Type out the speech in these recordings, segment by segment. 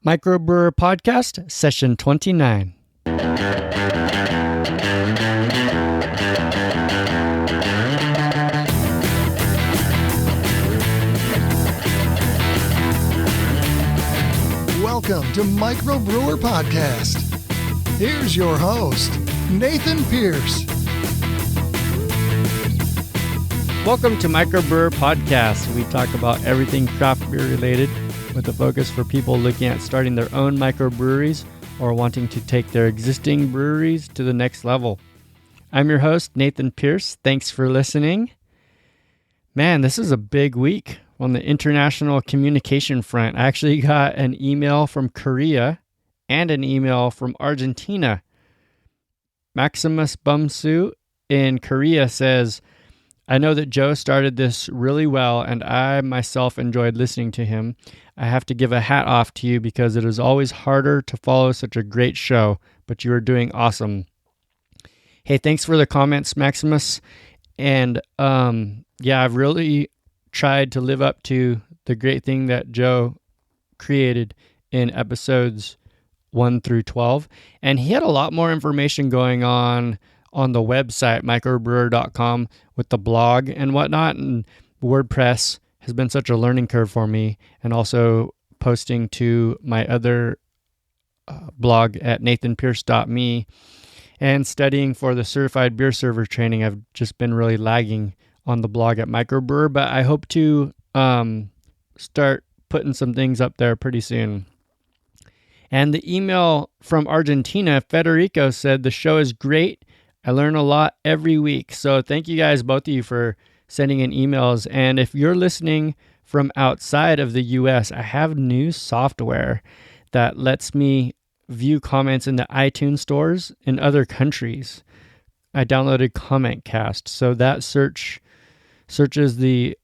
MicroBrewr Podcast, Session 29. Welcome to MicroBrewr Podcast. Here's your host, Nathan Pierce. Welcome to MicroBrewr Podcast. We talk about everything craft beer related with a focus for people looking at starting their own microbreweries or wanting to take their existing breweries to the next level. I'm your host, Nathan Pierce. Thanks for listening. Man, this is a big week on the international communication front. I actually got an email from Korea and an email from Argentina. Maximus Bumsu in Korea says, I know that Joe started this really well, and I myself enjoyed listening to him. I have to give a hat off to you because it is always harder to follow such a great show, but you are doing awesome. Hey, thanks for the comments, Maximus. And I've really tried to live up to the great thing that Joe created in episodes 1 through 12. And he had a lot more information going on the website, microbrewery.com, with the blog and whatnot. And WordPress has been such a learning curve for me. And also posting to my other blog at nathanpierce.me and studying for the Certified Beer Server training. I've just been really lagging on the blog at MicroBrewr, but I hope to start putting some things up there pretty soon. And the email from Argentina, Federico, said, the show is great. I learn a lot every week. So thank you guys, both of you, for sending in emails. And if you're listening from outside of the US, I have new software that lets me view comments in the iTunes stores in other countries. I downloaded CommentCast. So that searches the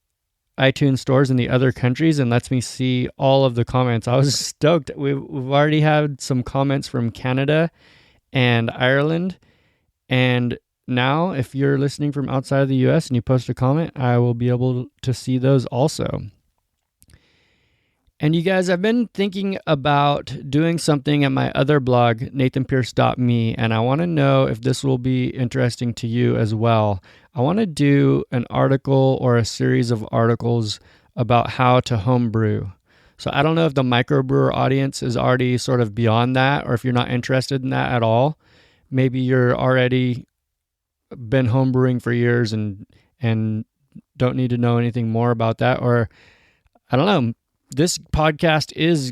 iTunes stores in the other countries and lets me see all of the comments. I was stoked. We've already had some comments from Canada and Ireland. And now, if you're listening from outside of the US and you post a comment, I will be able to see those also. And you guys, I've been thinking about doing something at my other blog, nathanpierce.me, and I want to know if this will be interesting to you as well. I want to do an article or a series of articles about how to homebrew. So I don't know if the microbrewer audience is already sort of beyond that, or if you're not interested in that at all. Maybe you're already been homebrewing for years and don't need to know anything more about that. Or I don't know. This podcast is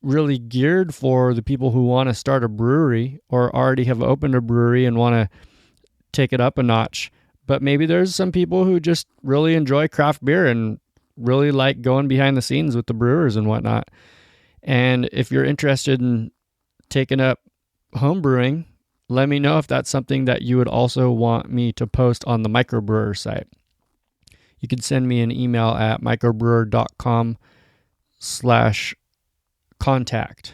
really geared for the people who want to start a brewery or already have opened a brewery and want to take it up a notch. But maybe there's some people who just really enjoy craft beer and really like going behind the scenes with the brewers and whatnot. And if you're interested in taking up homebrewing, let me know if that's something that you would also want me to post on the MicroBrewr site. You can send me an email at microbrewer.com/contact.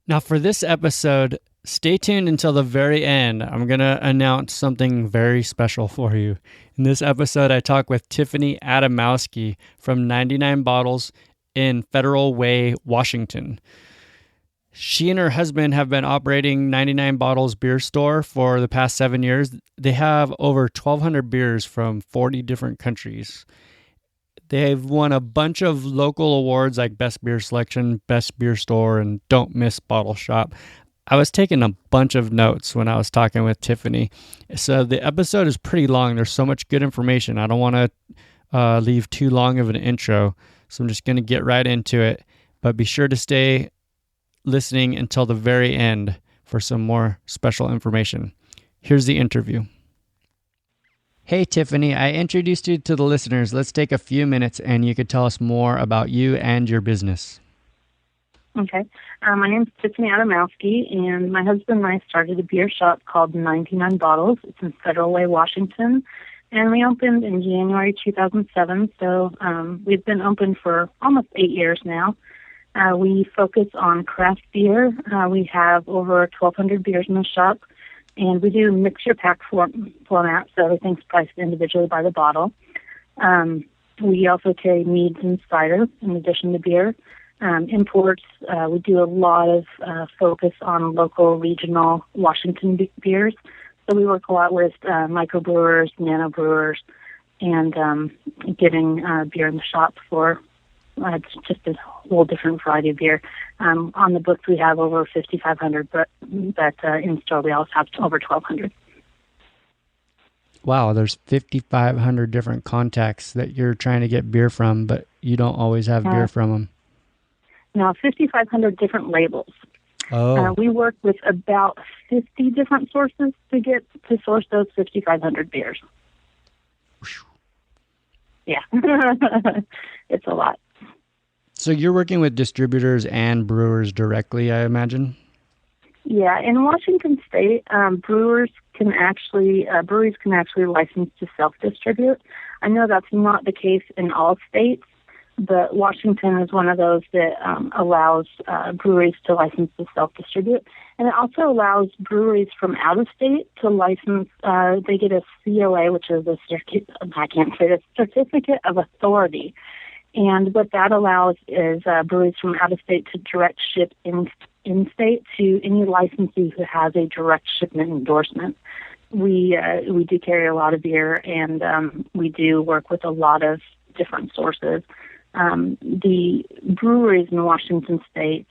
Now for this episode, stay tuned until the very end. I'm going to announce something very special for you. In this episode, I talk with Tiffany Adamowski from 99 Bottles in Federal Way, Washington. She and her husband have been operating 99 Bottles beer store for the past 7 years. They have over 1,200 beers from 40 different countries. They've won a bunch of local awards like Best Beer Selection, Best Beer Store, and Don't Miss Bottle Shop. I was taking a bunch of notes when I was talking with Tiffany. So the episode is pretty long. There's so much good information. I don't want to leave too long of an intro, so I'm just going to get right into it. But be sure to stay listening until the very end for some more special information. Here's the interview. Hey, Tiffany, I introduced you to the listeners. Let's take a few minutes and you could tell us more about you and your business. Okay. My name's Tiffany Adamowski, and my husband and I started a beer shop called 99 Bottles. It's in Federal Way, Washington, and we opened in January 2007, so we've been open for almost 8 years now. We focus on craft beer. We have over 1,200 beers in the shop, and we do mixture pack format, so everything's priced individually by the bottle. We also carry meads and cider in addition to beer. Imports, we do a lot of focus on local, regional Washington beers. So we work a lot with microbrewers, nano brewers, and getting beer in the shop for it's just a whole different variety of beer. On the books, we have over 5,500, but in store we also have over 1,200. Wow, there's 5,500 different contacts that you're trying to get beer from, but you don't always have beer from them. Now, 5,500 different labels. Oh. We work with about 50 different sources to source those 5,500 beers. Yeah, it's a lot. So you're working with distributors and brewers directly, I imagine? Yeah, in Washington State, breweries can actually license to self-distribute. I know that's not the case in all states, but Washington is one of those that allows breweries to license to self-distribute. And it also allows breweries from out of state to license. They get a COA, which is Certificate of Authority. And what that allows is breweries from out of state to direct ship in-state to any licensee who has a direct shipment endorsement. We do carry a lot of beer, and we do work with a lot of different sources. The breweries in Washington State,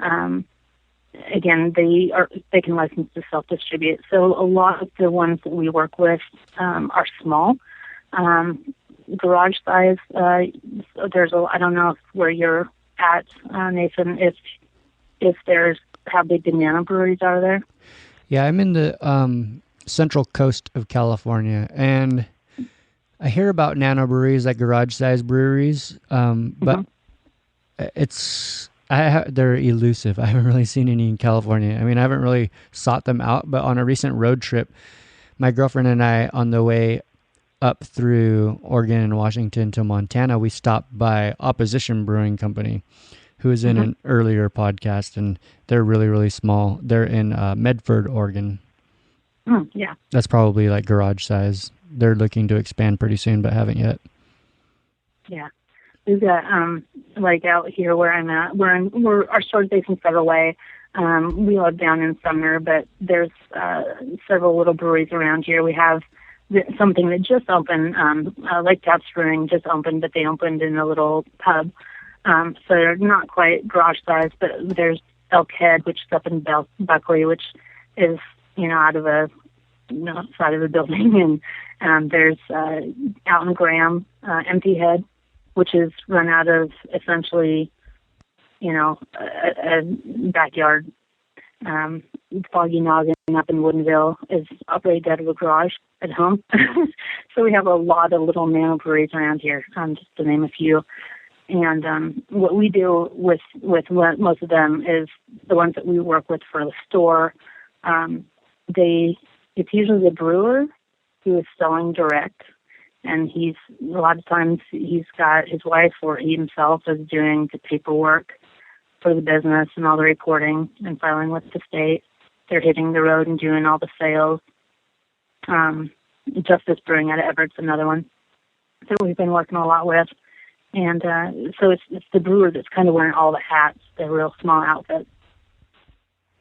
again, they can license to self-distribute. So a lot of the ones that we work with are small. Garage size, I don't know where you're at, Nathan, if there's how big the nano breweries are there. Yeah, I'm in the central coast of California, and I hear about nano breweries like garage size breweries, but they're elusive. I haven't really seen any in California. I mean, I haven't really sought them out, but on a recent road trip, my girlfriend and I, on the way up through Oregon and Washington to Montana, we stopped by Opposition Brewing Company, who was in an earlier podcast, and they're really, really small. They're in Medford, Oregon. Yeah. That's probably like garage size. They're looking to expand pretty soon, but haven't yet. Yeah. We've got, like out here where I'm at, our store's based in Federal Way. We live down in Sumner, but there's several little breweries around here. We have something that just opened, Lake Taps Brewing just opened, but they opened in a little pub. So they're not quite garage size, but there's Elk Head, which is up in Buckley, which is, out of a side of a building. And there's out in Graham, Empty Head, which is run out of essentially, a backyard. Foggy Noggin up in Woodinville is operated out of a garage at home. So we have a lot of little nano breweries around here, just to name a few. And what we do with most of them is the ones that we work with for the store. It's usually the brewer who is selling direct, and a lot of times he's got his wife or he himself is doing the paperwork for the business and all the reporting and filing with the state. They're hitting the road and doing all the sales. Justice Brewing out of Everett's another one that we've been working a lot with. And so it's the brewer that's kind of wearing all the hats, the real small outfit.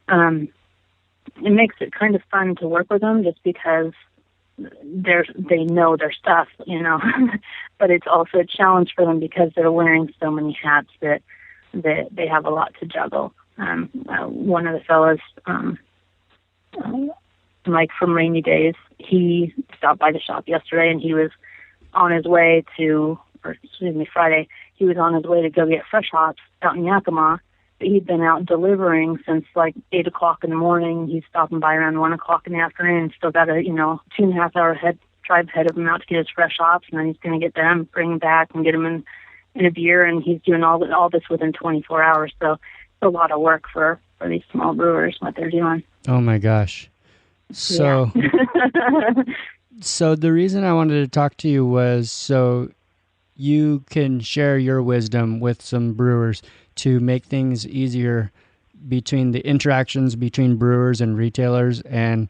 It makes it kind of fun to work with them just because they know their stuff, but it's also a challenge for them because they're wearing so many hats that they have a lot to juggle. One of the fellows, Mike from Rainy Days, he stopped by the shop yesterday, and he was on his way Friday, he was on his way to go get fresh hops out in Yakima. But he'd been out delivering since like 8 o'clock in the morning. He's stopping by around 1 o'clock in the afternoon. Still got a 2.5 hour drive ahead of him out to get his fresh hops, and then he's going to get them, bring them back, and get them in a beer. And he's doing all this within 24 hours. So it's a lot of work for these small brewers, what they're doing. Oh my gosh! So, so the reason I wanted to talk to you was so you can share your wisdom with some brewers to make things easier between the interactions between brewers and retailers and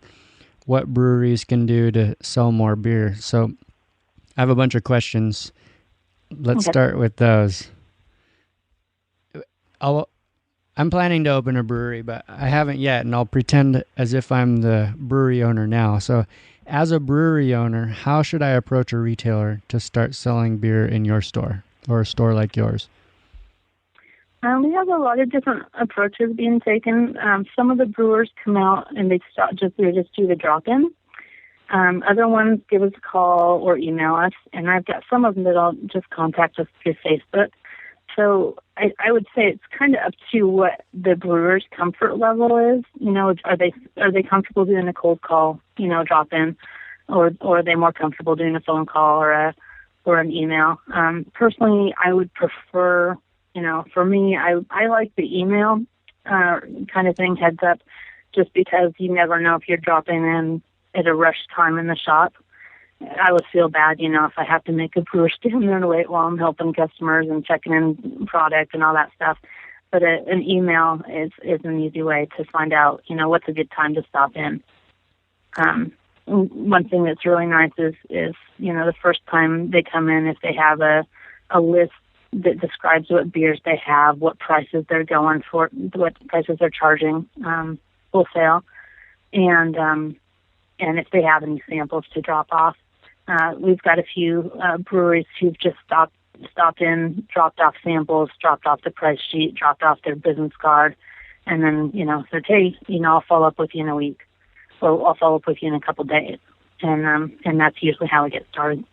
what breweries can do to sell more beer. So I have a bunch of questions. let's start with those. I'm planning to open a brewery, but I haven't yet, and I'll pretend as if I'm the brewery owner now. So as a brewery owner, how should I approach a retailer to start selling beer in your store or a store like yours? We have a lot of different approaches being taken. Some of the brewers come out and they just do the drop-in. Other ones give us a call or email us, and I've got some of them that'll just contact us through Facebook. So I would say it's kind of up to what the brewer's comfort level is. You know, are they comfortable doing a cold call, drop in, or are they more comfortable doing a phone call or an email? Personally, I would prefer, for me, I like the email kind of thing, heads up, just because you never know if you're dropping in at a rush time in the shop. I would feel bad, if I have to make a brewer stand there and wait while I'm helping customers and checking in product and all that stuff. But an email is an easy way to find out, what's a good time to stop in. One thing that's really nice is the first time they come in, if they have a list that describes what beers they have, what prices they're going for, what prices they're charging wholesale, and if they have any samples to drop off. We've got a few breweries who've just stopped in, dropped off samples, dropped off the price sheet, dropped off their business card, and then, said, hey, I'll follow up with you in a week, or I'll follow up with you in a couple days. And that's usually how we get started.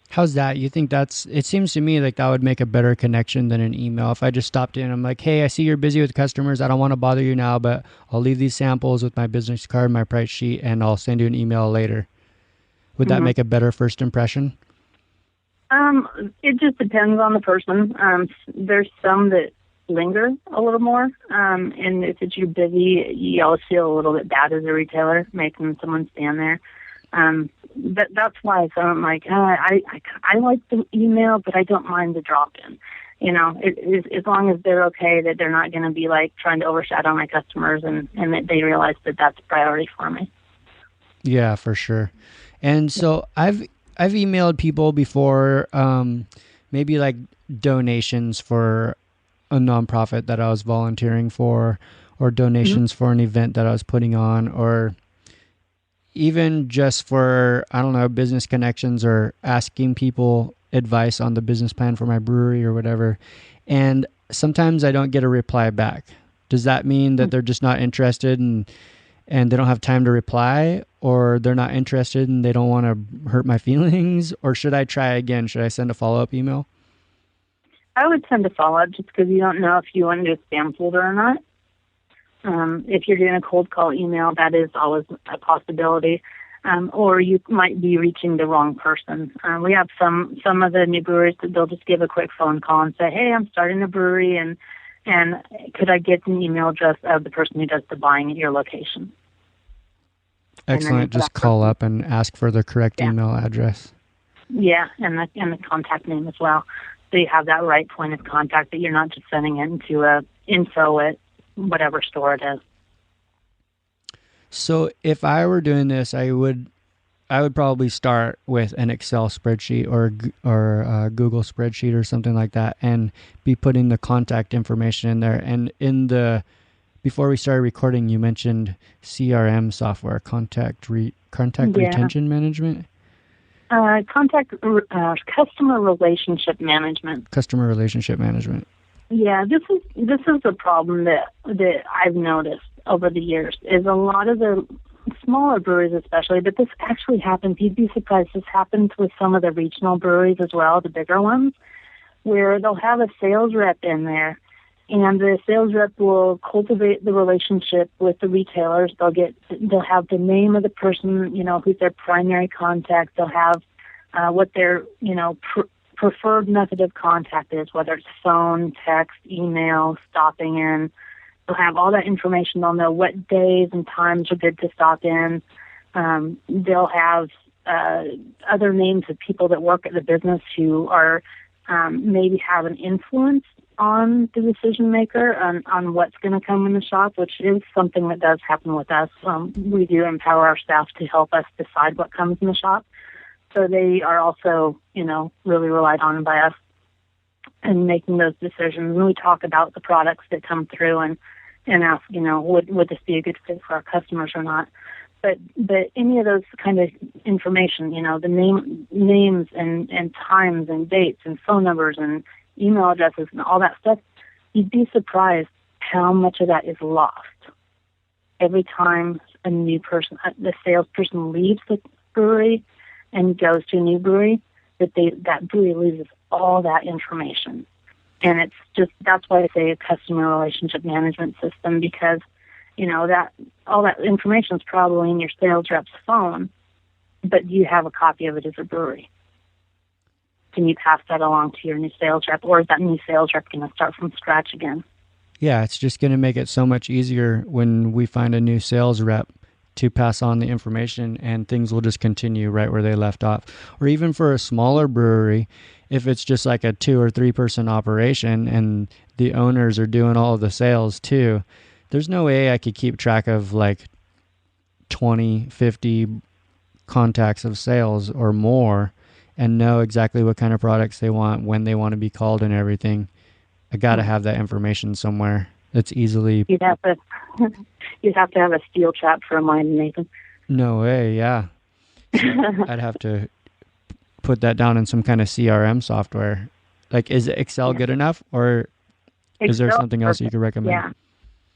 How's that? You think it seems to me like that would make a better connection than an email. If I just stopped in, I'm like, hey, I see you're busy with customers. I don't want to bother you now, but I'll leave these samples with my business card, my price sheet, and I'll send you an email later. Would that make a better first impression? It just depends on the person. There's some that linger a little more. And if you're busy, you always feel a little bit bad as a retailer, making someone stand there. But that's why I'm like, I like the email, but I don't mind the drop-in. As long as they're okay, that they're not going to be like trying to overshadow my customers, and that they realize that that's a priority for me. Yeah, for sure. And so I've emailed people before, maybe like donations for a nonprofit that I was volunteering for, or donations for an event that I was putting on, or even just for, I don't know, business connections, or asking people advice on the business plan for my brewery or whatever. And sometimes I don't get a reply back. Does that mean that they're just not interested and they don't have time to reply, or they're not interested and they don't want to hurt my feelings? Or should I try again? Should I send a follow-up email? I would send a follow-up, just because you don't know if you went into a spam folder or not. If you're doing a cold call email, that is always a possibility. Or you might be reaching the wrong person. We have some of the new breweries that they'll just give a quick phone call and say, hey, I'm starting a brewery, and could I get an email address of the person who does the buying at your location? Excellent. Just call up and ask for the correct email address. Yeah, and the contact name as well. So you have that right point of contact, that you're not just sending it into info at whatever store it is. So if I were doing this, I would probably start with an Excel spreadsheet or Google spreadsheet or something like that, and be putting the contact information in there. And before we started recording, you mentioned CRM software, retention management. Customer relationship management. Customer relationship management. Yeah, this is a problem that I've noticed over the years, is a lot of the smaller breweries especially, but this actually happens. You'd be surprised. This happens with some of the regional breweries as well, the bigger ones, where they'll have a sales rep in there, and the sales rep will cultivate the relationship with the retailers. They'll have the name of the person, who's their primary contact. They'll have what their, preferred method of contact is, whether it's phone, text, email, stopping in. They'll have all that information. They'll know what days and times are good to stop in. They'll have other names of people that work at the business who are maybe have an influence on the decision maker on what's going to come in the shop, which is something that does happen with us. We do empower our staff to help us decide what comes in the shop. So they are also, really relied on by us in making those decisions. And we talk about the products that come through and ask, would this be a good fit for our customers or not? But any of those kind of information, the names and times and dates and phone numbers and email addresses and all that stuff, you'd be surprised how much of that is lost. Every time a new person, the salesperson leaves the brewery and goes to a new brewery, that brewery loses all that information. And that's why I say a customer relationship management system, because, that all that information is probably in your sales rep's phone, but you have a copy of it as a brewery. Can you pass that along to your new sales rep, or is that new sales rep going to start from scratch again? Yeah, it's just going to make it so much easier when we find a new sales rep to pass on the information, and things will just continue right where they left off. Or even for a smaller brewery, if it's just like a 2 or 3 person operation and the owners are doing all of the sales too, there's no way I could keep track of like 20, 50 contacts of sales or more and know exactly what kind of products they want, when they want to be called and everything. I got to have that information somewhere that's easily... You'd have to have a steel trap for a mind, Nathan. No way, yeah. I'd have to put that down in some kind of CRM software. Like, is Excel good enough, or is there something else you could recommend? Yeah.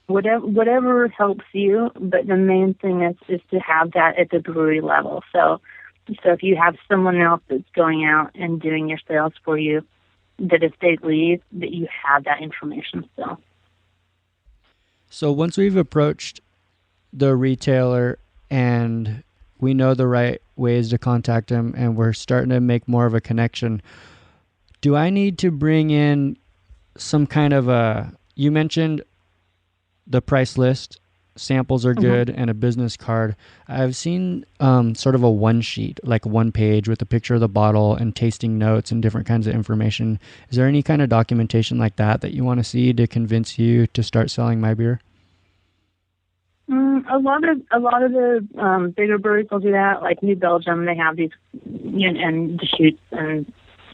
Whatever helps you, but the main thing is to have that at the brewery level. So if you have someone else that's going out and doing your sales for you, that if they leave, that you have that information still. So once we've approached the retailer and we know the right ways to contact them and we're starting to make more of a connection, do I need to bring in some kind of you mentioned the price list, samples are good, and a business card. I've seen sort of a one sheet, like one page with a picture of the bottle and tasting notes and different kinds of information. Is there any kind of documentation like that you want to see to convince you to start selling my beer? A lot of the bigger breweries will do that. Like New Belgium, they have these, and Deschutes and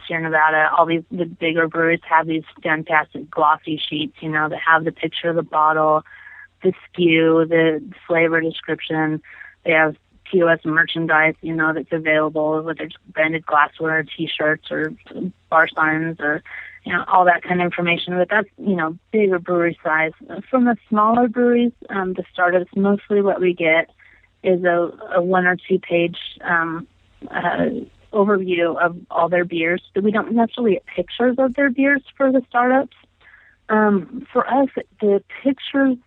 Sierra Nevada. All the bigger breweries have these fantastic glossy sheets, that have the picture of the bottle, the SKU, the flavor description. They have POS merchandise, that's available, whether it's branded glassware, T-shirts, or bar signs, or all that kind of information. But that's bigger brewery size. From the smaller breweries, the startups, mostly what we get is a 1 or 2 page overview of all their beers. But we don't necessarily get pictures of their beers for the startups. For us, the pictures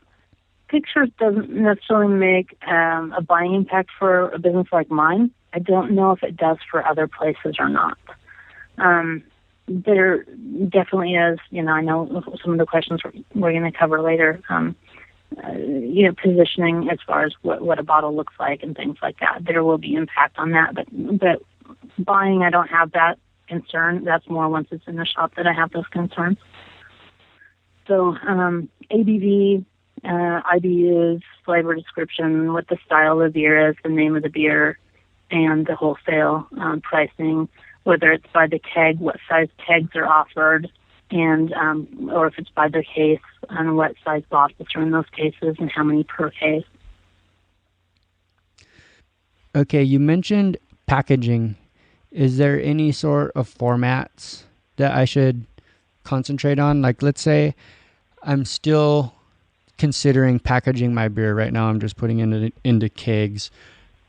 doesn't necessarily make a buying impact for a business like mine. I don't know if it does for other places or not. There definitely is, I know some of the questions we're going to cover later, positioning as far as what a bottle looks like and things like that. There will be impact on that, but buying, I don't have that concern. That's more once it's in the shop that I have those concerns. So ABV, IBUs, flavor description, what the style of the beer is, the name of the beer, and the wholesale pricing, whether it's by the keg, what size kegs are offered, and or if it's by the case, and what size bottles are in those cases, and how many per case. Okay, you mentioned packaging. Is there any sort of formats that I should concentrate on? Like, let's say I'm still considering packaging my beer right now. I'm just putting it into kegs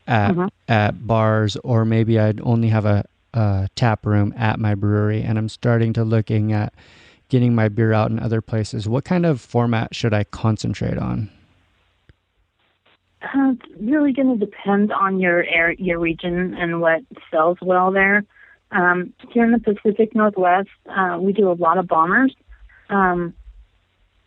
at bars, or maybe I'd only have a tap room at my brewery, and I'm starting to looking at getting my beer out in other places. What kind of format should I concentrate on? It's really going to depend on your region and what sells well there. Here in the Pacific Northwest, we do a lot of bombers, a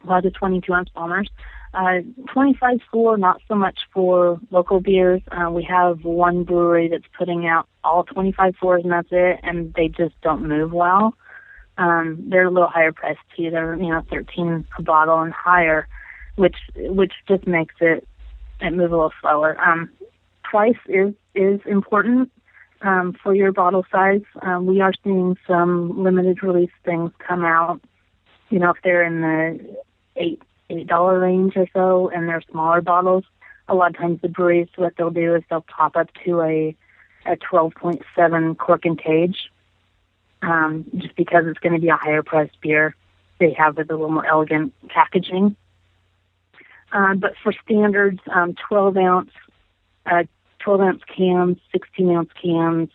lot of 22-ounce bombers. 25-4, not so much for local beers. We have one brewery that's putting out all 25-4s, and that's it, and they just don't move well. They're a little higher priced too. They're $13 a bottle and higher, which just makes it move a little slower. Price is important. for your bottle size. We are seeing some limited release things come out. If they're in the $8 range or so, and they're smaller bottles, a lot of times the breweries, what they'll do is they'll top up to a 12.7 cork and cage, just because it's going to be a higher priced beer. They have it a little more elegant packaging. But for standards, 12 ounce cans, 16 ounce cans,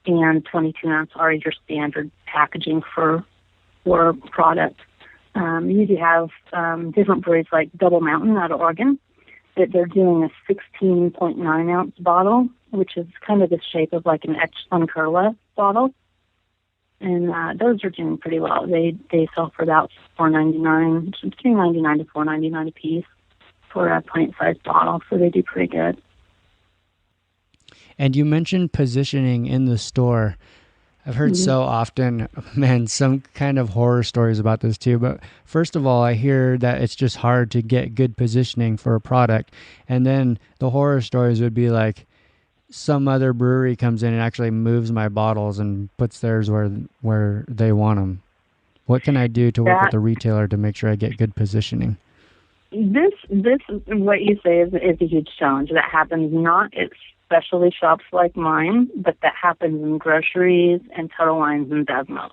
and 22 ounce are your standard packaging for product. You do have different breweries like Double Mountain out of Oregon that they're doing a 16.9 ounce bottle, which is kind of the shape of like an etched Sunkurla bottle. And those are doing pretty well. They sell for about $4.99, between $3.99 to $4.99 a piece for a pint-sized bottle, so they do pretty good. And you mentioned positioning in the store. I've heard so often, man, some kind of horror stories about this too. But first of all, I hear that it's just hard to get good positioning for a product. And then the horror stories would be like some other brewery comes in and actually moves my bottles and puts theirs where they want them. What can I do to work with the retailer to make sure I get good positioning? This what you say is a huge challenge. That happens not at specialty shops like mine, but that happens in groceries and Total Wines and Desmos.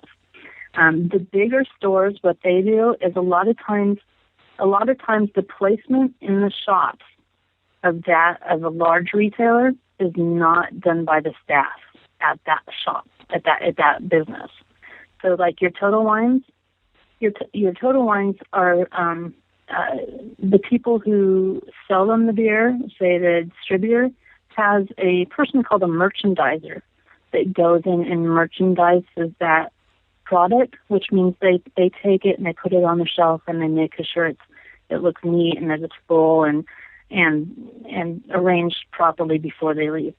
The bigger stores, what they do is a lot of times the placement in the shops of a large retailer is not done by the staff at that shop, at that business. So like your Total Wines, your Total Wines are the people who sell them the beer, say the distributor, has a person called a merchandiser that goes in and merchandises that product, which means they take it and they put it on the shelf and they make sure it looks neat and that it's full and arranged properly before they leave.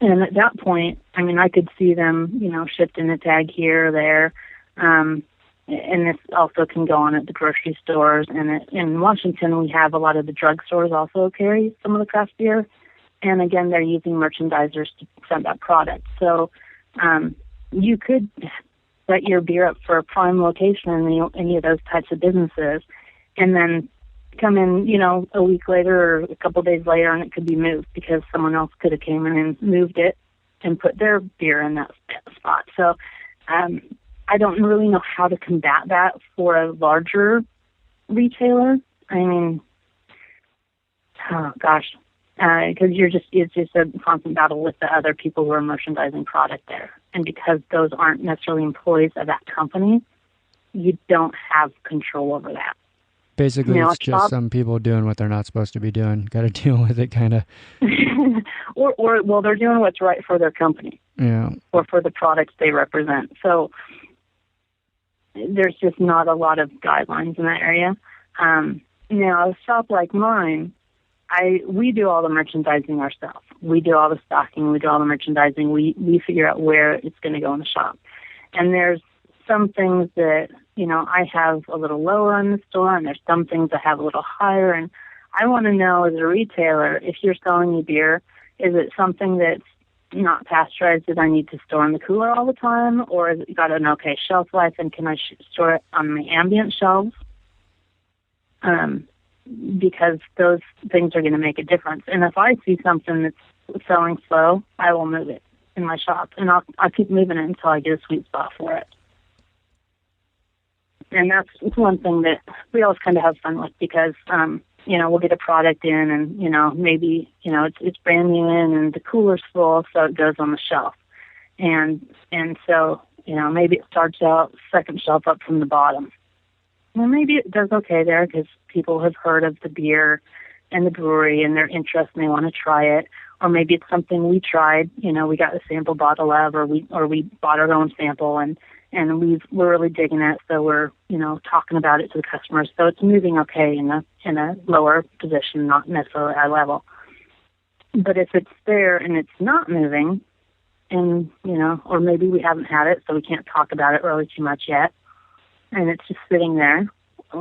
And at that point, I mean, I could see them, shipped in a tag here or there. And this also can go on at the grocery stores. And in Washington, we have a lot of the drugstores also carry some of the craft beer. And again, they're using merchandisers to send that product. So you could set your beer up for a prime location in any of those types of businesses, and then come in, a week later or a couple of days later, and it could be moved because someone else could have came in and moved it and put their beer in that spot. So I don't really know how to combat that for a larger retailer. I mean, oh gosh. Because it's just a constant battle with the other people who are merchandising product there. And because those aren't necessarily employees of that company, you don't have control over that. Basically, it's just some people doing what they're not supposed to be doing. Got to deal with it, kind of. Well, they're doing what's right for their company. Yeah. Or for the products they represent. So there's just not a lot of guidelines in that area. Now, a shop like mine, we do all the merchandising ourselves. We do all the stocking. We do all the merchandising. We figure out where it's going to go in the shop. And there's some things that, I have a little lower in the store, and there's some things I have a little higher. And I want to know as a retailer, if you're selling me beer, is it something that's not pasteurized that I need to store in the cooler all the time, or has it got an okay shelf life, and can I store it on the ambient shelves? Because those things are going to make a difference. And if I see something that's selling slow, I will move it in my shop, and I'll keep moving it until I get a sweet spot for it. And that's one thing that we always kind of have fun with because, we'll get a product in and, maybe, it's brand new in and the cooler's full, so it goes on the shelf. And so, maybe it starts out second shelf up from the bottom. Well, maybe it does okay there because people have heard of the beer and the brewery and they're interested and they want to try it. Or maybe it's something we tried, we got a sample bottle of, or we bought our own sample and we're really digging it. So we're, talking about it to the customers. So it's moving okay in a lower position, not necessarily eye level. But if it's there and it's not moving and, or maybe we haven't had it, so we can't talk about it really too much yet, and it's just sitting there,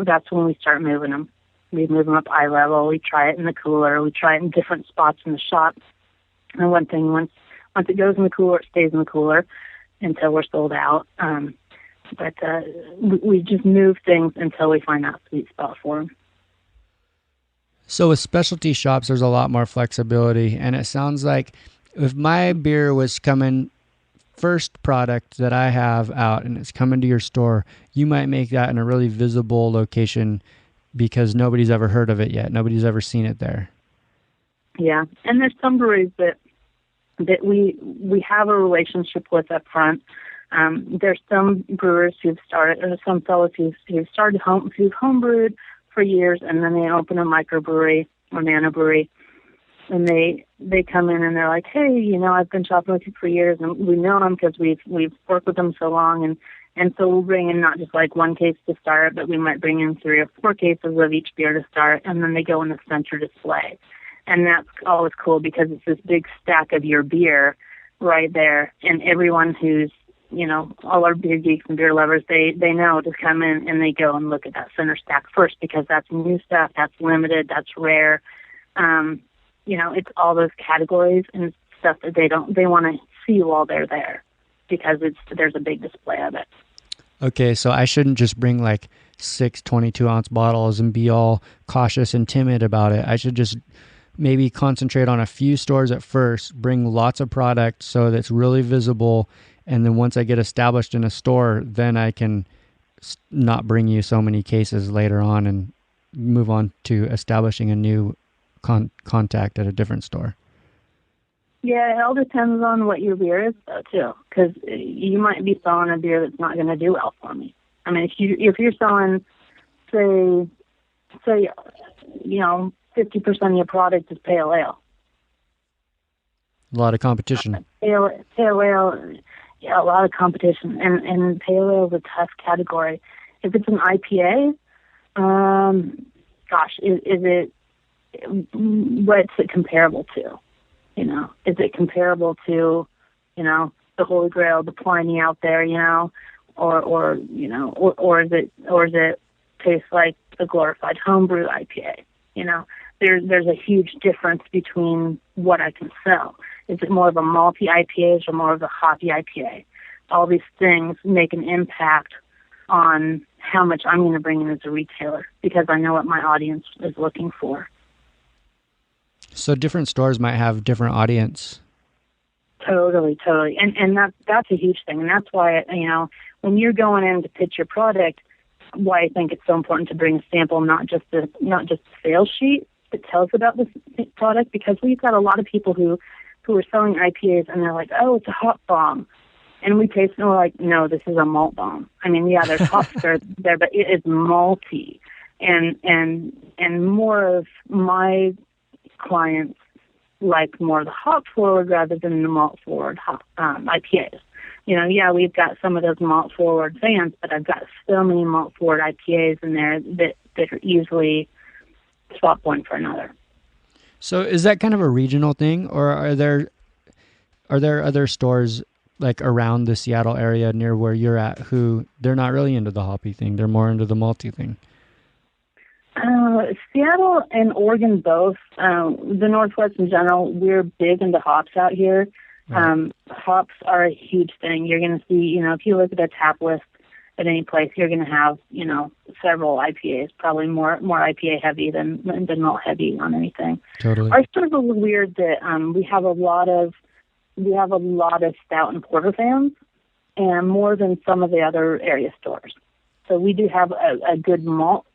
that's when we start moving them. We move them up eye level. We try it in the cooler. We try it in different spots in the shop. And one thing, once Once it goes in the cooler, it stays in the cooler until we're sold out. But we just move things until we find that sweet spot for them. So with specialty shops, there's a lot more flexibility. And it sounds like if my beer was coming first product that I have out and it's coming to your store, you might make that in a really visible location because nobody's ever heard of it yet. Nobody's ever seen it there. Yeah. And there's some breweries that we have a relationship with up front. There's some brewers who've started, or some fellows who've started who've homebrewed for years, and then they open a microbrewery or nano brewery, and they come in and they're like, hey, I've been shopping with you for years, and we know them because we've worked with them so long, and so we'll bring in not just like one case to start, but we might bring in 3 or 4 cases of each beer to start, and then they go in the center display. And that's always cool because it's this big stack of your beer right there. And everyone who's, all our beer geeks and beer lovers, they know to come in and they go and look at that center stack first because that's new stuff, that's limited, that's rare. It's all those categories and stuff that they want to see while they're there because there's a big display of it. Okay, so I shouldn't just bring like 6 22-ounce bottles and be all cautious and timid about it. I should just maybe concentrate on a few stores at first, bring lots of product so that's really visible, and then once I get established in a store, then I can not bring you so many cases later on and move on to establishing a new contact at a different store. Yeah, it all depends on what your beer is, though, too, because you might be selling a beer that's not going to do well for me. I mean, if you're selling, say 50% of your product is pale ale. A lot of competition. Pale ale, yeah, a lot of competition. And pale ale is a tough category. If it's an IPA, what's it comparable to? Is it comparable to, the Holy Grail, the Pliny out there, or is it taste like a glorified homebrew IPA? There's a huge difference between what I can sell. Is it more of a malty IPA or more of a hoppy IPA? All these things make an impact on how much I'm going to bring in as a retailer because I know what my audience is looking for. So different stores might have different audience. Totally. And that's a huge thing. And that's why, when you're going in to pitch your product, why I think it's so important to bring a sample, not just a sales sheet that tells about the product, because we've got a lot of people who are selling IPAs and they're like, oh, it's a hop bomb. And we taste it and we're like, no, this is a malt bomb. I mean, yeah, there's hops there, but it is malty. And more of my clients like more of the hop forward rather than the malt forward IPAs. Yeah, we've got some of those malt forward fans, but I've got so many malt forward IPAs in there that are easily swap one for another. So is that kind of a regional thing, or are there other stores like around the Seattle area near where you're at who they're not really into the hoppy thing, they're more into the malty thing? Seattle and Oregon both. The Northwest in general, we're big into hops out here. Right. Hops are a huge thing. You're going to see, if you look at a tap list at any place, you're going to have, several IPAs, probably more IPA heavy than malt heavy on anything. Totally. Our store's a little weird that we have a lot of stout and porter fans, and more than some of the other area stores. So we do have a good malt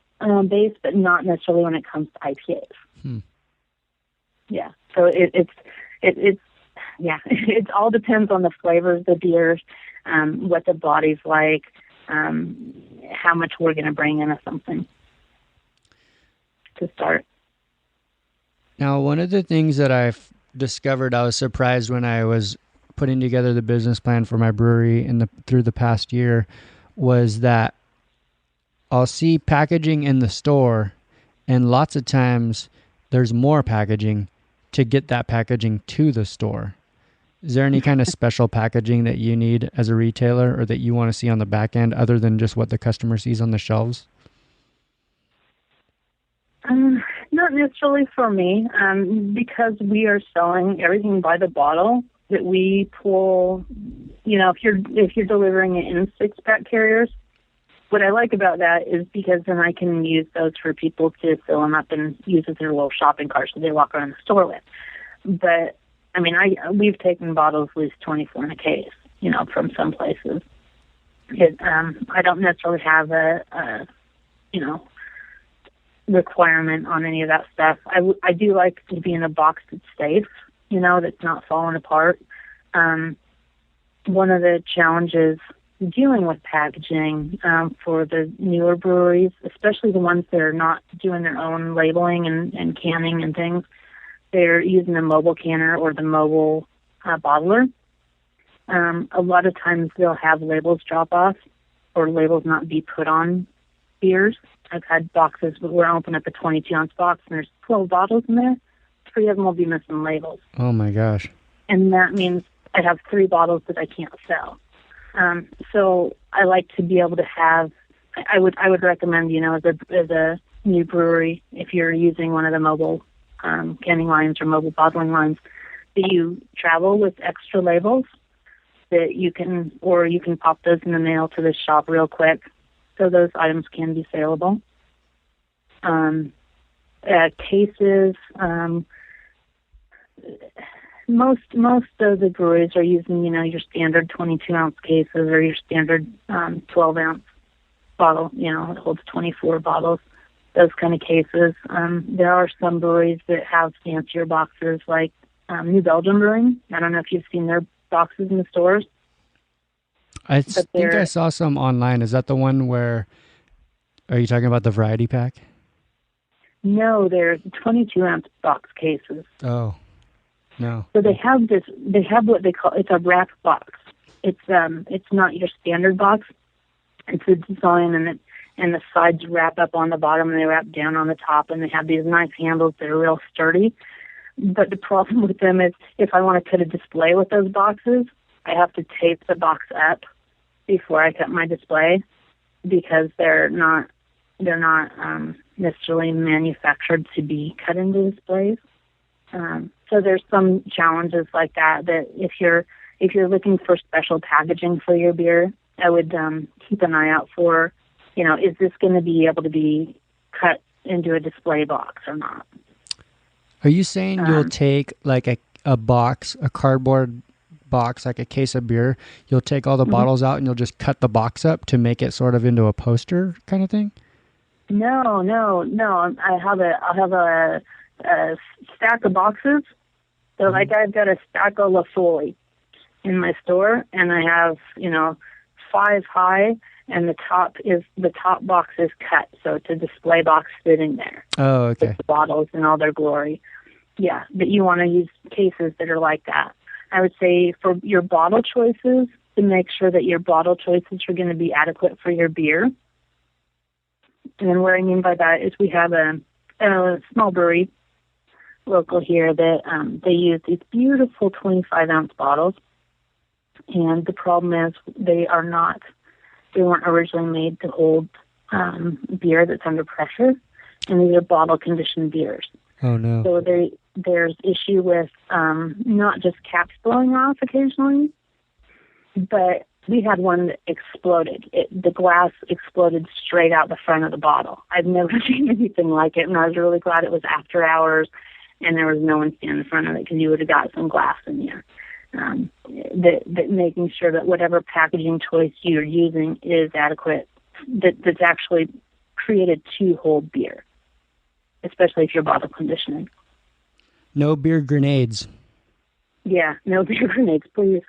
base, but not necessarily when it comes to IPAs. Yeah. So it's it all depends on the flavors of the beers, what the body's like, how much we're going to bring in of something to start. Now, one of the things that I've discovered, I was surprised when I was putting together the business plan for my brewery through the past year, was that I'll see packaging in the store, and lots of times there's more packaging to get that packaging to the store. Is there any kind of special packaging that you need as a retailer or that you want to see on the back end other than just what the customer sees on the shelves? Not necessarily for me, because we are selling everything by the bottle. that we pull, if you're delivering it in 6-pack carriers, what I like about that is because then I can use those for people to fill them up and use as their little shopping carts that they walk around the store with. But I mean, we've taken bottles at least 24 in a case, from some places. I don't necessarily have a requirement on any of that stuff. I do like to be in a box that's safe, that's not falling apart. One of the challenges dealing with packaging for the newer breweries, especially the ones that are not doing their own labeling and canning and things, they're using the mobile canner or the mobile bottler. A lot of times they'll have labels drop off or labels not be put on beers. I've had boxes where I open up a 22-ounce box and there's 12 bottles in there. 3 of them will be missing labels. Oh, my gosh. And that means I have 3 bottles that I can't sell. So I like to be able to have, I would recommend, as a new brewery, if you're using one of the mobile canning lines or mobile bottling lines, that you travel with extra labels that you can pop those in the mail to the shop real quick, so those items can be saleable. Cases, most of the breweries are using, your standard 22-ounce cases or your standard 12-ounce bottle, it holds 24 bottles, those kind of cases. There are some breweries that have fancier boxes, like New Belgium Brewing. I don't know if you've seen their boxes in the stores. I think I saw some online. Is that the one where, are you talking about the variety pack? No, they're 22-ounce box cases. Oh, no. So they have what they call, it's a wrap box. It's not your standard box. It's a design, and the sides wrap up on the bottom and they wrap down on the top, and they have these nice handles that are real sturdy. But the problem with them is if I want to cut a display with those boxes, I have to tape the box up before I cut my display, because they're not necessarily manufactured to be cut into displays. So there's some challenges like that if you're looking for special packaging for your beer, I would keep an eye out for, is this going to be able to be cut into a display box or not? Are you saying you'll take like a box, a cardboard box, like a case of beer, you'll take all the bottles out and you'll just cut the box up to make it sort of into a poster kind of thing? No. I'll have a stack of boxes. So like I've got a stack of La Folie in my store, and I have, 5 high, and the top box is cut, so it's a display box sitting there. Oh, okay. With the bottles in all their glory. Yeah, but you want to use cases that are like that. I would say for your bottle choices, to make sure that your bottle choices are going to be adequate for your beer. And what I mean by that is we have a small brewery local here that they use these beautiful 25-ounce bottles. And the problem is they weren't originally made to hold beer that's under pressure, and these are bottle-conditioned beers. Oh, no. So there's issue with not just caps blowing off occasionally, but we had one that exploded. The glass exploded straight out the front of the bottle. I've never seen anything like it, and I was really glad it was after hours and there was no one standing in front of it, because you would have got some glass in there. That making sure that whatever packaging choice you're using is adequate, that's actually created to hold beer, especially if you're bottle conditioning. No beer grenades. Yeah, no beer grenades, please.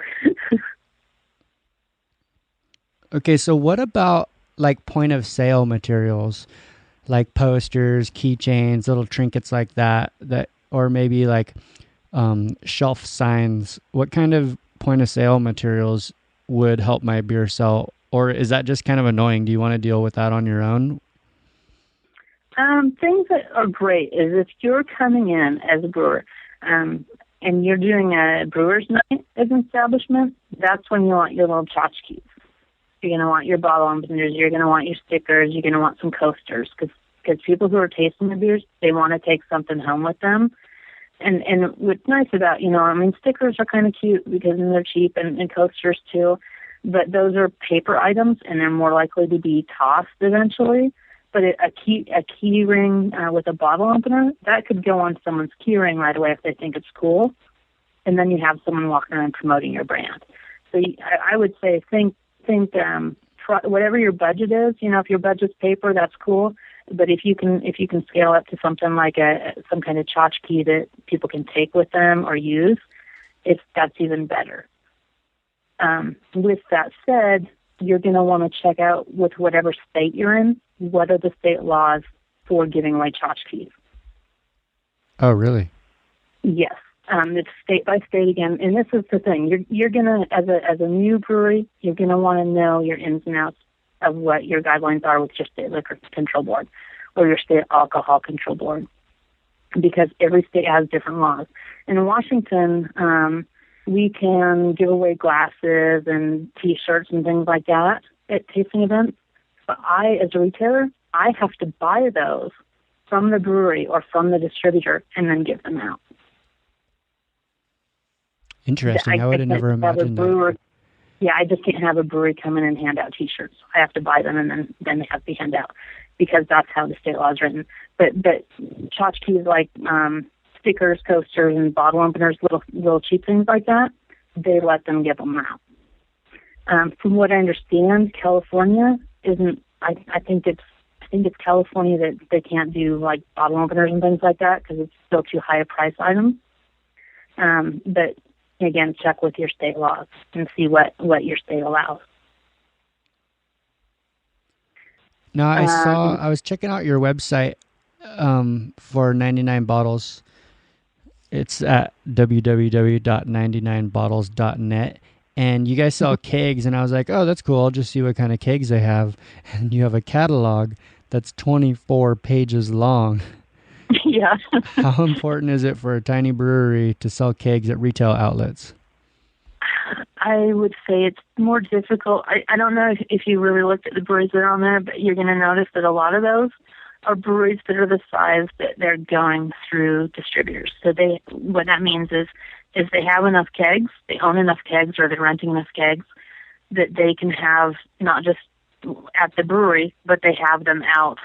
Okay, so what about like point of sale materials, like posters, keychains, little trinkets like that, or maybe like shelf signs? What kind of point of sale materials would help my beer sell, or is that just kind of annoying? Do you want to deal with that on your own? Things that are great is if you're coming in as a brewer and you're doing a brewer's night as an establishment, that's when you want your little tchotchkes. You're going to want your bottle openers, you're going to want your stickers, you're going to want some coasters, because people who are tasting the beers, they want to take something home with them. And what's nice about, stickers are kind of cute because they're cheap, and coasters too, but those are paper items and they're more likely to be tossed eventually. But a key ring with a bottle opener, that could go on someone's key ring right away if they think it's cool. And then you have someone walking around promoting your brand. So I would say think whatever your budget is. If your budget's paper, that's cool. But if you can scale up to something like some kind of tchotchke that people can take with them or use, that's even better. With that said, you're going to want to check out with whatever state you're in, what are the state laws for giving away tchotchkes. Oh, really? Yes. It's state by state again, and this is the thing. You're gonna, as a new brewery, you're gonna want to know your ins and outs of what your guidelines are with your state liquor control board or your state alcohol control board, because every state has different laws. In Washington, we can give away glasses and T-shirts and things like that at tasting events. But as a retailer, I have to buy those from the brewery or from the distributor and then give them out. Interesting. I would have never imagined that. Yeah, I just can't have a brewery come in and hand out T-shirts. I have to buy them, and then they have to be handed out because that's how the state law is written. But tchotchkes like stickers, coasters, and bottle openers, little cheap things like that, they let them give them out. From what I understand, California isn't. I think it's California that they can't do like bottle openers and things like that because it's still too high a price item. But again, check with your state laws and see what your state allows. Now, I was checking out your website for 99 bottles. It's at www.99bottles.net. And you guys sell kegs, and I was like, oh, that's cool. I'll just see what kind of kegs they have. And you have a catalog that's 24 pages long. Yeah. How important is it for a tiny brewery to sell kegs at retail outlets? I would say it's more difficult. I don't know if you really looked at the breweries that are on there, but you're going to notice that a lot of those are breweries that are the size that they're going through distributors. So what that means is they have enough kegs, they own enough kegs, or they're renting enough kegs that they can have not just at the brewery, but they have them out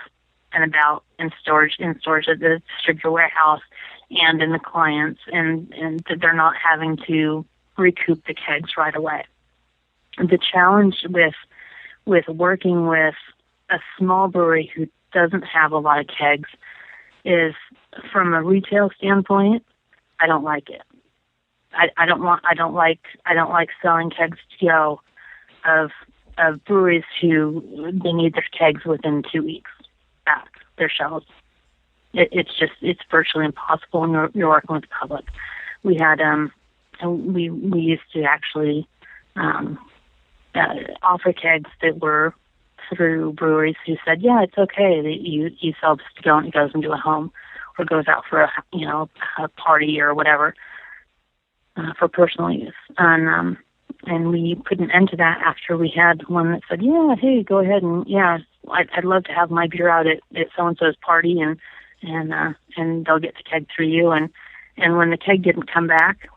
and about in storage at the distributor warehouse and in the clients, and that they're not having to recoup the kegs right away. The challenge with working with a small brewery who doesn't have a lot of kegs is, from a retail standpoint, I don't like it. I don't like selling kegs to go of breweries who they need their kegs within 2 weeks back their shelves. It's virtually impossible when you're working with the public. We had we used to actually offer kegs that were through breweries who said, yeah, it's okay that you sell this to go and it goes into a home or goes out for a party or whatever for personal use. And we put an end to that after we had one that said, yeah, hey, go ahead and I'd love to have my beer out at so-and-so's party and they'll get the keg through you. And when the keg didn't come back,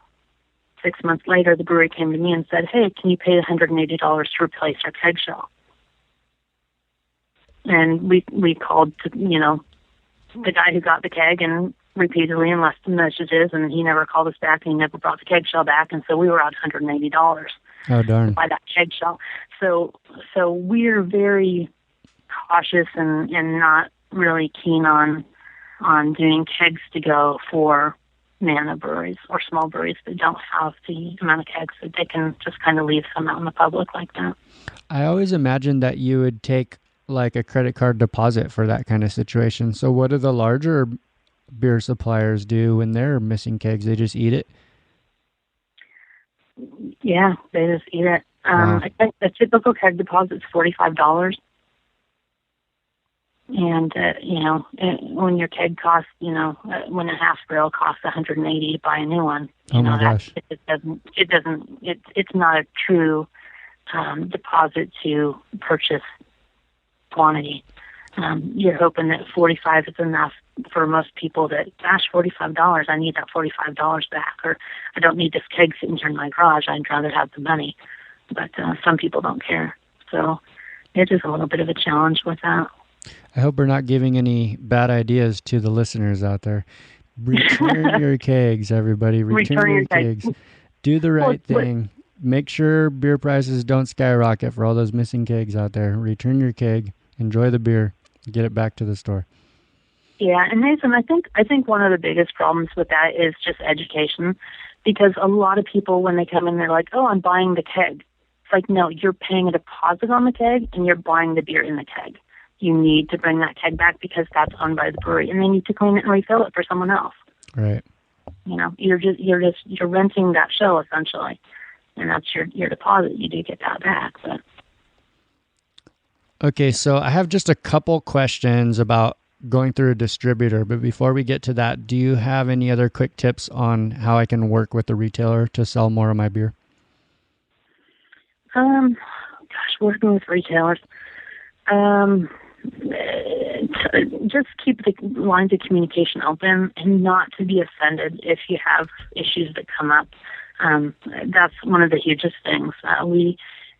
6 months later, the brewery came to me and said, hey, can you pay $180 to replace our keg shell? And we called the guy who got the keg and repeatedly and left him messages, and he never called us back, and he never brought the keg shell back, and so we were out $180 oh, darn. to buy that keg shell. So we're very cautious and not really keen on doing kegs to go for nano breweries or small breweries that don't have the amount of kegs that they can just kind of leave some out in the public like that. I always imagined that you would take like a credit card deposit for that kind of situation. So what do the larger beer suppliers do when they're missing kegs? They just eat it? Yeah, they just eat it. Wow. I think the typical keg deposit is $45. And, when your keg costs, when a half barrel costs $180 to buy a new one, gosh. It's not a true deposit to purchase quantity. You're hoping that 45 is enough for most people that, gosh, $45, I need that $45 back, or I don't need this keg sitting here in my garage. I'd rather have the money. But some people don't care. So it is a little bit of a challenge with that. I hope we're not giving any bad ideas to the listeners out there. Return your kegs, everybody. Return your kegs. Do the right thing. Make sure beer prices don't skyrocket for all those missing kegs out there. Return your keg. Enjoy the beer. Get it back to the store. Yeah, and Nathan, I think one of the biggest problems with that is just education, because a lot of people, when they come in, they're like, "Oh, I'm buying the keg." It's like, no, you're paying a deposit on the keg, and you're buying the beer in the keg. You need to bring that keg back because that's owned by the brewery, and they need to clean it and refill it for someone else. Right. You know, you're renting that show essentially, and that's your deposit. You do get that back, but. Okay, so I have just a couple questions about going through a distributor, but before we get to that, do you have any other quick tips on how I can work with the retailer to sell more of my beer? Working with retailers. Just keep the lines of communication open and not to be offended if you have issues that come up. That's one of the hugest things.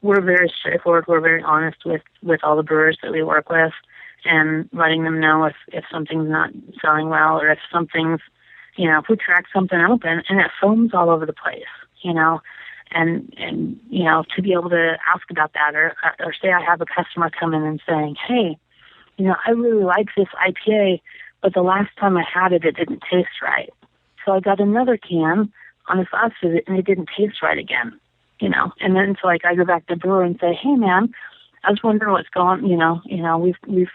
We're very straightforward. We're very honest with all the brewers that we work with, and letting them know if something's not selling well, or if something's, if we crack something open and it foams all over the place, and to be able to ask about that, or say I have a customer come in and saying, "Hey, I really like this IPA, but the last time I had it, it didn't taste right. So I got another can on this last visit, and it didn't taste right again." And then so I go back to the brewer and say, "Hey, man, I was wondering what's going. We've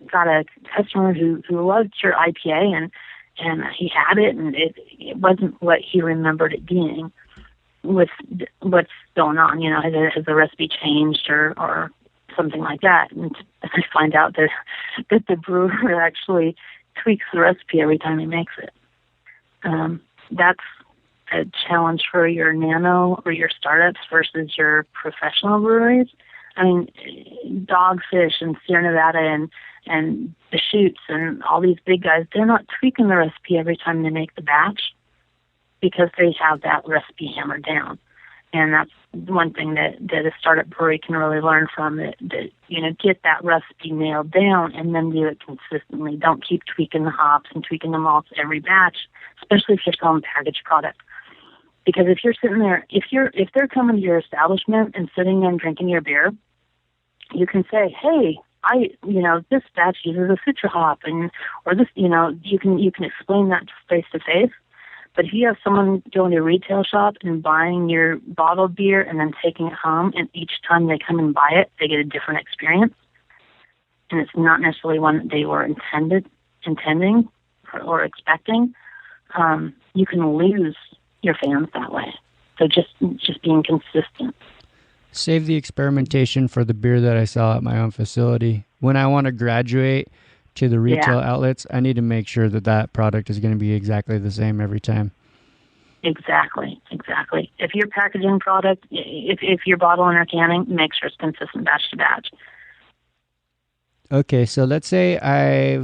got a customer who loved your IPA, and he had it, and it wasn't what he remembered it being. With what's going on, has the recipe changed or something like that?" And I find out that the brewer actually tweaks the recipe every time he makes it. That's a challenge for your nano or your startups versus your professional breweries. I mean, Dogfish and Sierra Nevada and Deschutes and all these big guys, they're not tweaking the recipe every time they make the batch because they have that recipe hammered down. And that's one thing that a startup brewery can really learn from, that get that recipe nailed down and then do it consistently. Don't keep tweaking the hops and tweaking the malts every batch, especially if you're selling packaged product. Because if you're sitting there, if they're coming to your establishment and sitting there and drinking your beer, you can say, "Hey, this batch uses a citra hop," or this, you can explain that face to face. But if you have someone going to a retail shop and buying your bottled beer and then taking it home, and each time they come and buy it, they get a different experience, and it's not necessarily one that they were intending or expecting, you can lose your fans that way. So just being consistent. Save the experimentation for the beer that I sell at my own facility. When I want to graduate to the retail outlets, I need to make sure that product is going to be exactly the same every time. Exactly. If you're packaging product, if you're bottling or canning, make sure it's consistent batch to batch. Okay, so let's say I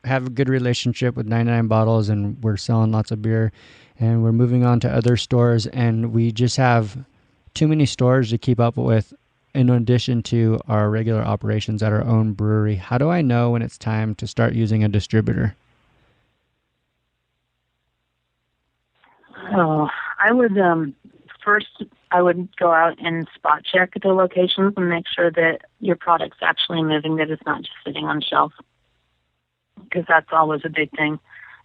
have a good relationship with 99 Bottles and we're selling lots of beer and we're moving on to other stores, and we just have too many stores to keep up with in addition to our regular operations at our own brewery. How do I know when it's time to start using a distributor? Oh, I would first go out and spot check the locations and make sure that your product's actually moving, that it's not just sitting on shelves, because that's always a big thing,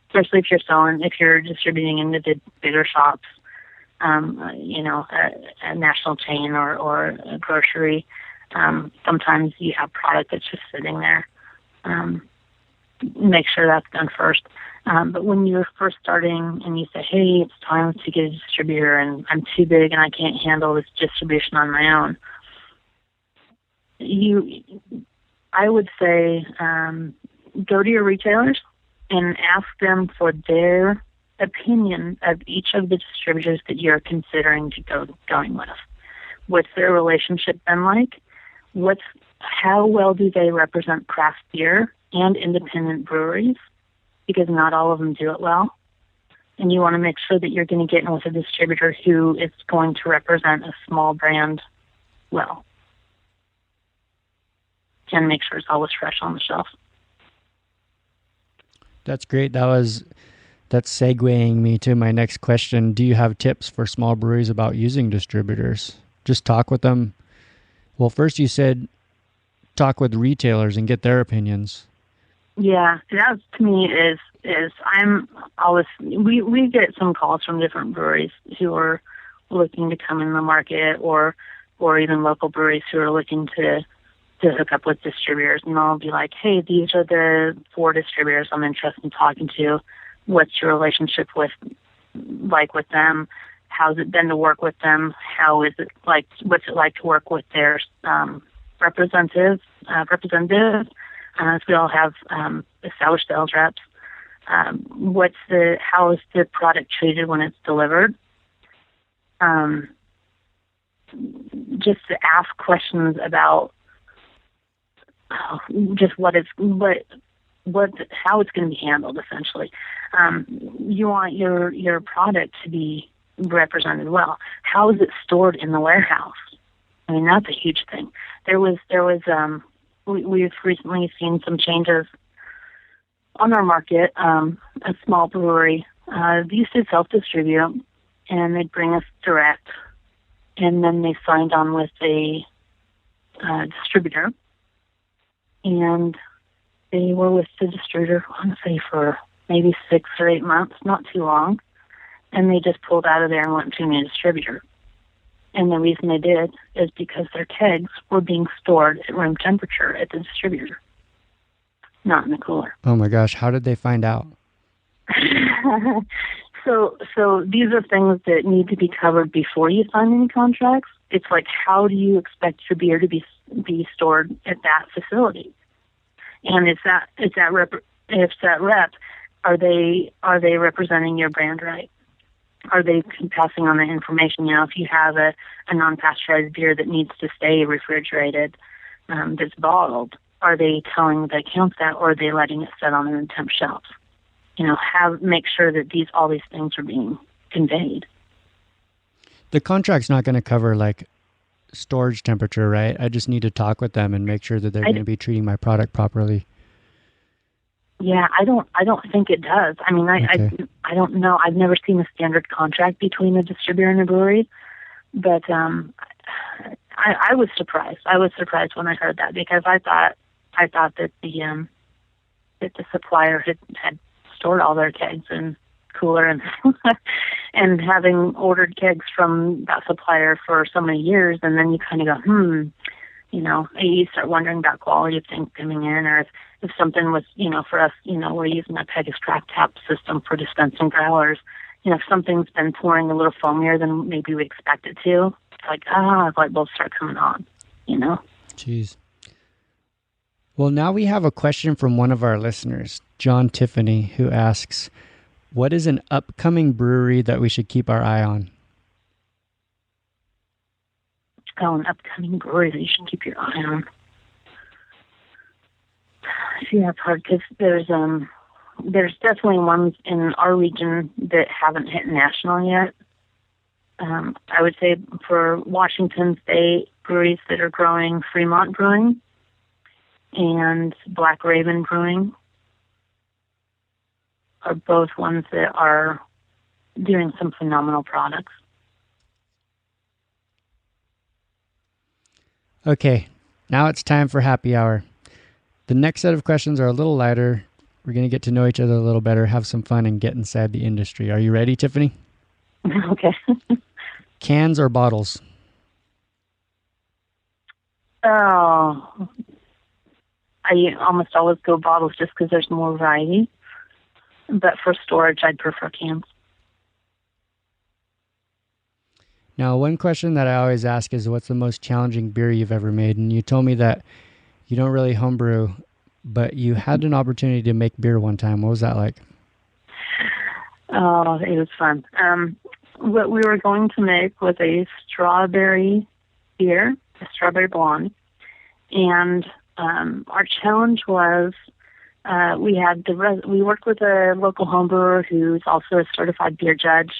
especially if you're distributing into the bigger shops. A national chain or a grocery. Sometimes you have product that's just sitting there. Make sure that's done first. But when you're first starting and you say, "Hey, it's time to get a distributor and I'm too big and I can't handle this distribution on my own," I would say go to your retailers and ask them for their opinion of each of the distributors that you're considering going with. What's their relationship been like? How well do they represent craft beer and independent breweries? because not all of them do it well. And you want to make sure that you're going to get in with a distributor who is going to represent a small brand well. And make sure it's always fresh on the shelf. That's great. That's segueing me to my next question. Do you have tips for small breweries about using distributors? Just talk with them. Well, first you said talk with retailers and get their opinions. Yeah, that to me is I'm always we get some calls from different breweries who are looking to come in the market, or even local breweries who are looking to hook up with distributors, and I'll be like, hey, these are the 4 distributors I'm interested in talking to. What's your relationship with them? How's it been to work with them? How is it like? What's it like to work with their representative? We all have established sales reps. How is the product treated when it's delivered? Just to ask questions about just how it's going to be handled. Essentially, you want your product to be represented well. How is it stored in the warehouse? I mean, that's a huge thing. We've recently seen some changes on our market. A small brewery, they used to self-distribute, and they'd bring us direct, and then they signed on with a distributor, and they were with the distributor, I want to say, for maybe 6 or 8 months, not too long, and they just pulled out of there and went to a new distributor. And the reason they did is because their kegs were being stored at room temperature at the distributor, not in the cooler. Oh my gosh, how did they find out? So these are things that need to be covered before you sign any contracts. It's like, how do you expect your beer to be stored at that facility? And if that rep, are they representing your brand right? Are they passing on the information? You know, if you have a non-pasteurized beer that needs to stay refrigerated, that's bottled, are they telling the accounts that, or are they letting it sit on the temp shelves? You know, make sure that all these things are being conveyed. The contract's not going to cover like storage temperature, right? I just need to talk with them and make sure that they're going to be treating my product properly. Yeah, I don't think it does. I mean, I don't know. I've never seen a standard contract between a distributor and a brewery, but I was surprised. I was surprised when I heard that, because I thought that the supplier had stored all their kegs in cooler, and and having ordered kegs from that supplier for so many years, and then you kind of go, you know, you start wondering about quality of things coming in, or if something was, you know, for us, you know, we're using a Pegasus craft tap system for dispensing growlers. You know, if something's been pouring a little foamier than maybe we expect it to, it's like, light bulbs start coming on, you know? Jeez. Well, now we have a question from one of our listeners, John Tiffany, who asks, what is an upcoming brewery that we should keep our eye on? Oh, an upcoming brewery that you should keep your eye on. Yeah, it's hard, because there's definitely ones in our region that haven't hit national yet. I would say for Washington State, breweries that are growing, Fremont Brewing and Black Raven Brewing are both ones that are doing some phenomenal products. Okay, now it's time for happy hour. The next set of questions are a little lighter. We're going to get to know each other a little better, have some fun, and get inside the industry. Are you ready, Tiffany? Okay. Cans or bottles? Oh, I almost always go bottles just because there's more variety. But for storage, I'd prefer cans. Now, one question that I always ask is, what's the most challenging beer you've ever made? And you told me that you don't really homebrew, but you had an opportunity to make beer one time. What was that like? Oh, it was fun. What we were going to make was a strawberry beer, a strawberry blonde. And our challenge was we worked with a local home brewer who's also a certified beer judge,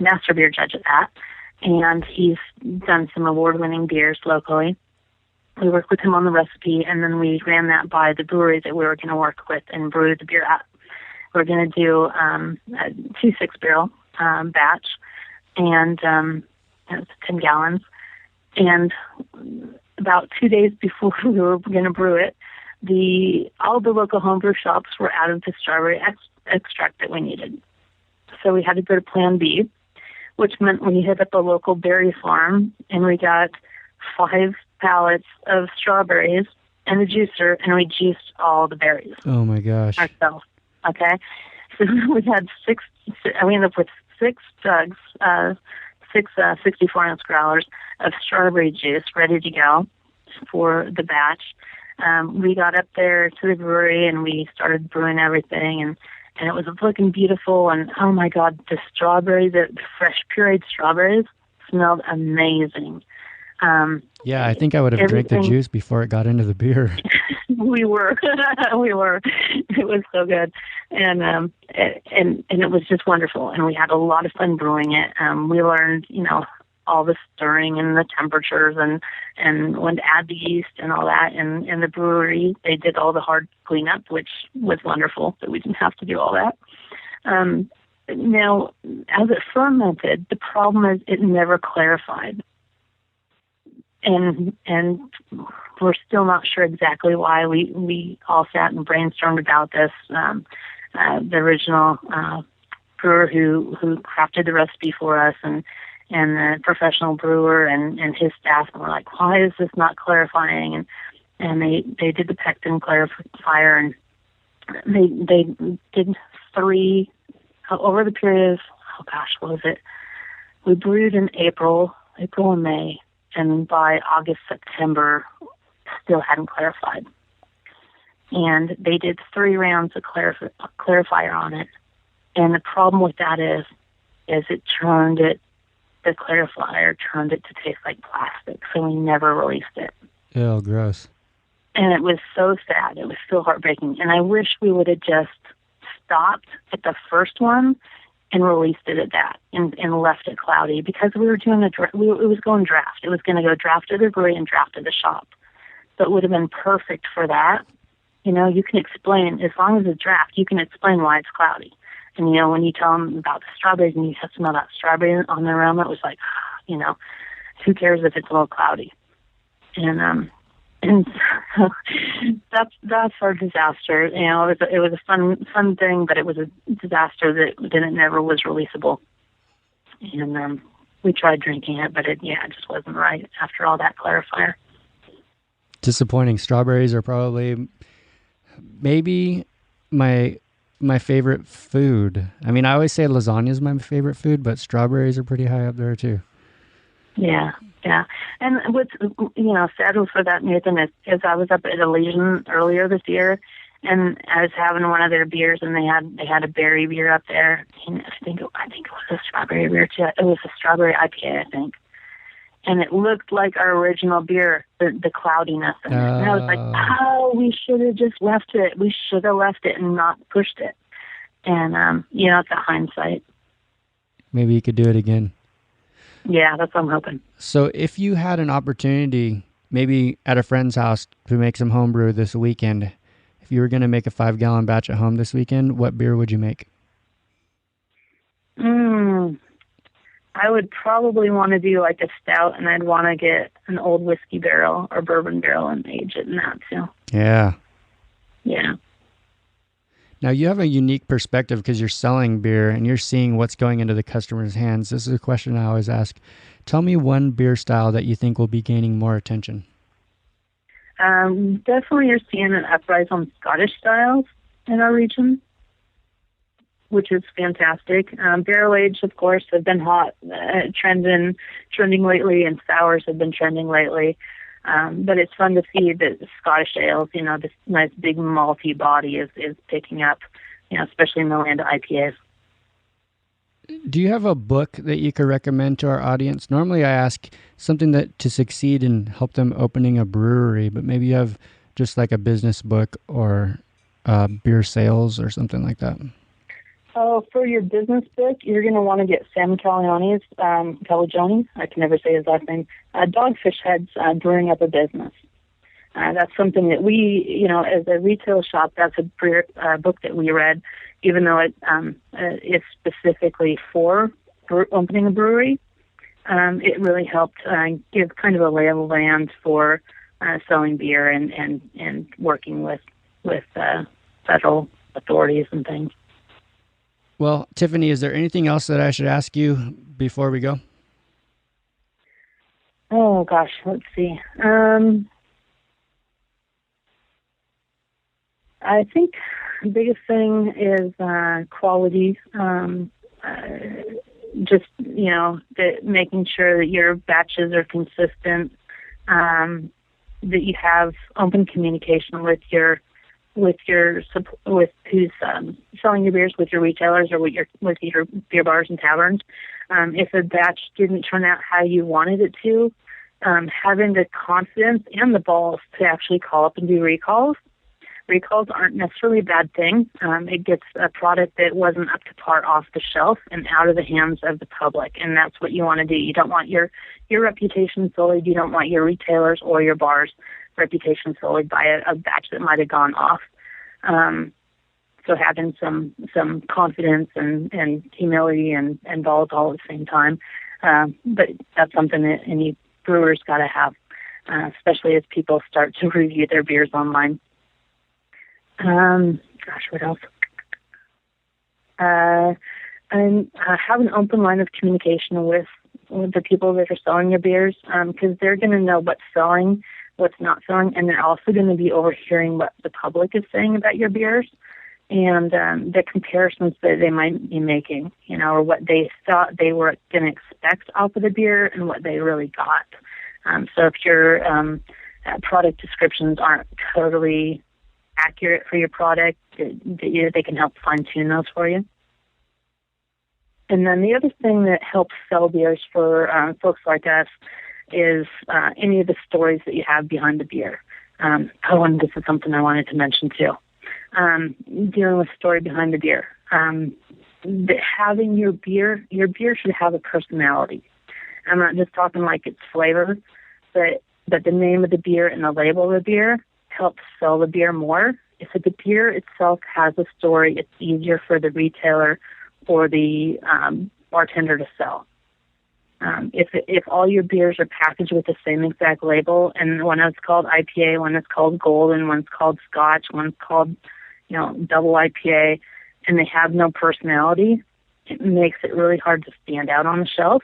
master beer judge at that, and he's done some award-winning beers locally. We worked with him on the recipe, and then we ran that by the brewery that we were going to work with and brew the beer at. We're going to do a 2 6-barrel batch, and it's 10 gallons. And about 2 days before we were going to brew it, all the local homebrew shops were out of the strawberry extract that we needed. So we had to go to Plan B, which meant we hit up a local berry farm, and we got 5 pallets of strawberries and a juicer, and we juiced all the berries. Oh my gosh! Ourselves. Okay, so we had we ended up with 6 jugs, 6 64-ounce growlers of strawberry juice ready to go for the batch. We got up there to the brewery and we started brewing everything, and it was looking beautiful. And oh my God, the fresh pureed strawberries smelled amazing. Yeah, I think I would have drank the juice before it got into the beer. we were. It was so good, and it was just wonderful. And we had a lot of fun brewing it. We learned, all the stirring and the temperatures and when to add the yeast and all that. And in the brewery, they did all the hard cleanup, which was wonderful, that we didn't have to do all that. Now, as it fermented, the problem is it never clarified. And we're still not sure exactly why. We all sat and brainstormed about this. The original brewer who crafted the recipe for us and the professional brewer and his staff were like, why is this not clarifying? And they did the pectin clarifier, and they did 3 over the period of, what was it? We brewed in April and May, and by August, September, still hadn't clarified. And they did 3 rounds of clarifier on it. And the problem with that is the clarifier turned it to taste like plastic, so we never released it. Oh, gross. And it was so sad. It was so heartbreaking. And I wish we would have just stopped at the first one and released it at that and left it cloudy, because we were doing it was going draft. It was going to go draft to the brewery and draft to the shop. So it would have been perfect for that. You can explain, as long as it's draft, you can explain why it's cloudy. And, when you tell them about the strawberries and you have to smell that strawberry on the aroma, it was like, who cares if it's a little cloudy? And so that's our disaster. It was a fun thing, but it was a disaster that never was releasable. And we tried drinking it, but it just wasn't right after all that clarifier. Disappointing. Strawberries are probably maybe my favorite food. I mean, I always say lasagna is my favorite food, but strawberries are pretty high up there too. Yeah. And what's, sad for that, Nathan, is I was up at Elysian earlier this year, and I was having one of their beers, and they had a berry beer up there. And I think it was a strawberry beer too. It was a strawberry IPA, I think. And it looked like our original beer, the cloudiness in it. And I was like, we should have just left it. We should have left it and not pushed it. And, it's a hindsight. Maybe you could do it again. Yeah, that's what I'm hoping. So if you had an opportunity, maybe at a friend's house, to make some homebrew this weekend, if you were going to make a 5-gallon batch at home this weekend, what beer would you make? I would probably want to do like a stout, and I'd want to get an old whiskey barrel or bourbon barrel and age it in that too. Yeah. Yeah. Now you have a unique perspective because you're selling beer and you're seeing what's going into the customer's hands. This is a question I always ask. Tell me one beer style that you think will be gaining more attention. Definitely you're seeing an uprise on Scottish styles in our region, which is fantastic. Barrel aged, of course, have been hot, trending lately, and sours have been trending lately. But it's fun to see that Scottish ales, this nice big malty body is picking up, especially in the land of IPAs. Do you have a book that you could recommend to our audience? Normally I ask something that to succeed and help them opening a brewery, but maybe you have just like a business book or beer sales or something like that? Oh, for your business book, you're going to want to get Sam Calagione, I can never say his last name, Dogfish Heads, Brewing Up a Business. That's something that we, as a retail shop, that's a book that we read, even though it is specifically for opening a brewery. It really helped give kind of a lay of the land for selling beer and working with federal authorities and things. Well, Tiffany, is there anything else that I should ask you before we go? Oh, gosh, let's see. I think the biggest thing is quality. Making sure that your batches are consistent, that you have open communication with who's selling your beers, with your retailers or with your beer bars and taverns. If a batch didn't turn out how you wanted it to, having the confidence and the balls to actually call up and do recalls. Recalls aren't necessarily a bad thing. It gets a product that wasn't up to par off the shelf and out of the hands of the public, and that's what you want to do. You don't want your reputation sullied. You don't want your retailers or your bars' reputation sullied by a batch that might have gone off. So having some confidence and humility and balls all at the same time. But that's something that any brewer's got to have, especially as people start to review their beers online. What else? And have an open line of communication with the people that are selling your beers, because they're going to know what's selling, what's not selling, and they're also going to be overhearing what the public is saying about your beers and the comparisons that they might be making, or what they thought they were going to expect off of the beer and what they really got. So if your product descriptions aren't totally accurate for your product, they can help fine-tune those for you. And then the other thing that helps sell beers for folks like us is any of the stories that you have behind the beer. And this is something I wanted to mention too. Dealing with story behind the beer. Having your beer should have a personality. I'm not just talking like it's flavor, but the name of the beer and the label of the beer helps sell the beer more. If the beer itself has a story, it's easier for the retailer or the bartender to sell. If all your beers are packaged with the same exact label, and one is called IPA, one is called Golden, one's called Scotch, one's called double IPA, and they have no personality, it makes it really hard to stand out on the shelf.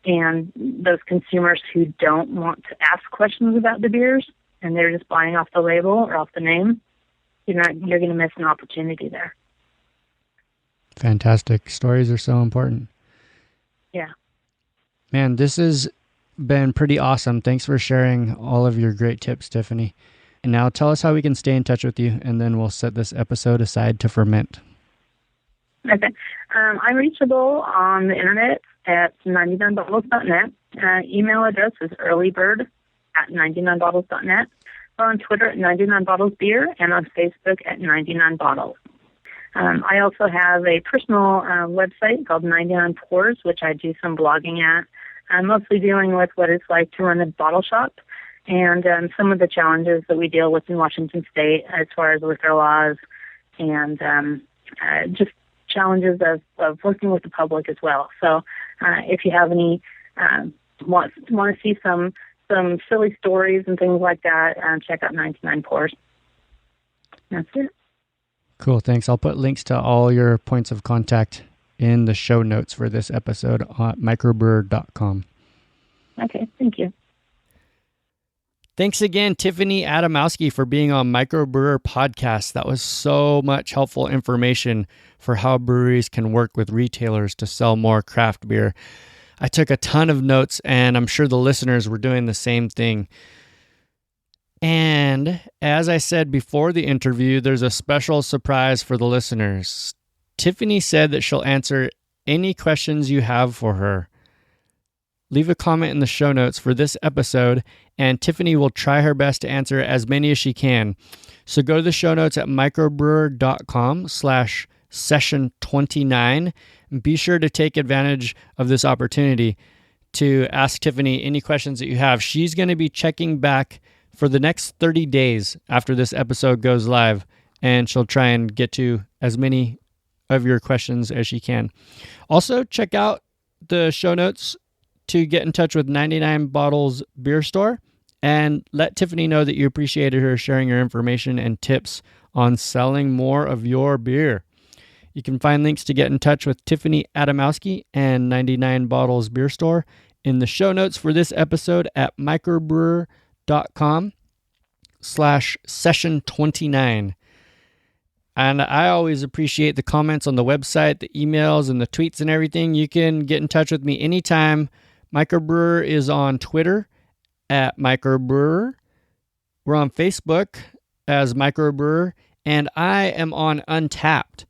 And those consumers who don't want to ask questions about the beers, and they're just buying off the label or off the name, you're going to miss an opportunity there. Fantastic. Stories are so important. Yeah. Man, this has been pretty awesome. Thanks for sharing all of your great tips, Tiffany. And now tell us how we can stay in touch with you, and then we'll set this episode aside to ferment. Okay. I'm reachable on the internet at 99bottles.net. Email address is earlybird@99bottles.net, or on Twitter at 99bottlesbeer, and on Facebook at 99bottles. I also have a personal website called 99 Pours, which I do some blogging at. I'm mostly dealing with what it's like to run a bottle shop and some of the challenges that we deal with in Washington State as far as liquor laws and just challenges of working with the public as well. So if you have any want to see some silly stories and things like that, check out 99 Pours. That's it. Cool. Thanks. I'll put links to all your points of contact in the show notes for this episode at microbrewr.com. Okay. Thank you. Thanks again, Tiffany Adamowski, for being on MicroBrewr Podcast. That was so much helpful information for how breweries can work with retailers to sell more craft beer. I took a ton of notes, and I'm sure the listeners were doing the same thing. And as I said before the interview, there's a special surprise for the listeners. Tiffany said that she'll answer any questions you have for her. leave a comment in the show notes for this episode, and Tiffany will try her best to answer as many as she can. So go to the show notes at microbrewer.com/session29 and be sure to take advantage of this opportunity to ask Tiffany any questions that you have. She's going to be checking back for the next 30 days after this episode goes live, and she'll try and get to as many of your questions as she can. Also, check out the show notes to get in touch with 99 Bottles Beer Store and let Tiffany know that you appreciated her sharing her information and tips on selling more of your beer. You can find links to get in touch with Tiffany Adamowski and 99 Bottles Beer Store in the show notes for this episode at microbrewer.com/session29. And I always appreciate the comments on the website, the emails, and the tweets and everything. You can get in touch with me anytime. MicroBrewr is on Twitter at MicroBrewr. We're on Facebook as MicroBrewr. And I am on Untapped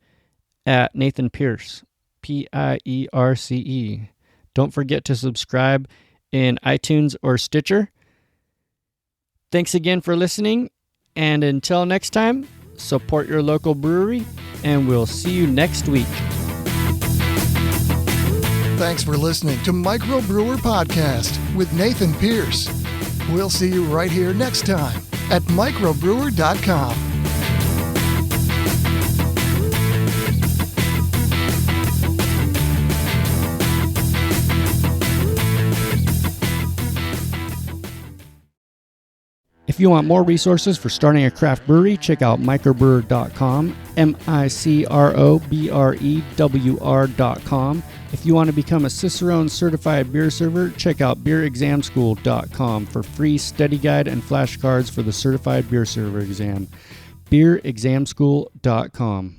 at Nathan Pierce, Pierce. Don't forget to subscribe in iTunes or Stitcher. Thanks again for listening. And until next time, support your local brewery, and we'll see you next week. Thanks for listening to MicroBrewr Podcast with Nathan Pierce. We'll see you right here next time at microbrewer.com. If you want more resources for starting a craft brewery, check out microbrewer.com, microbrewer.com. If you want to become a Cicerone certified beer server, check out beerexamschool.com for free study guide and flashcards for the certified beer server exam. beerexamschool.com.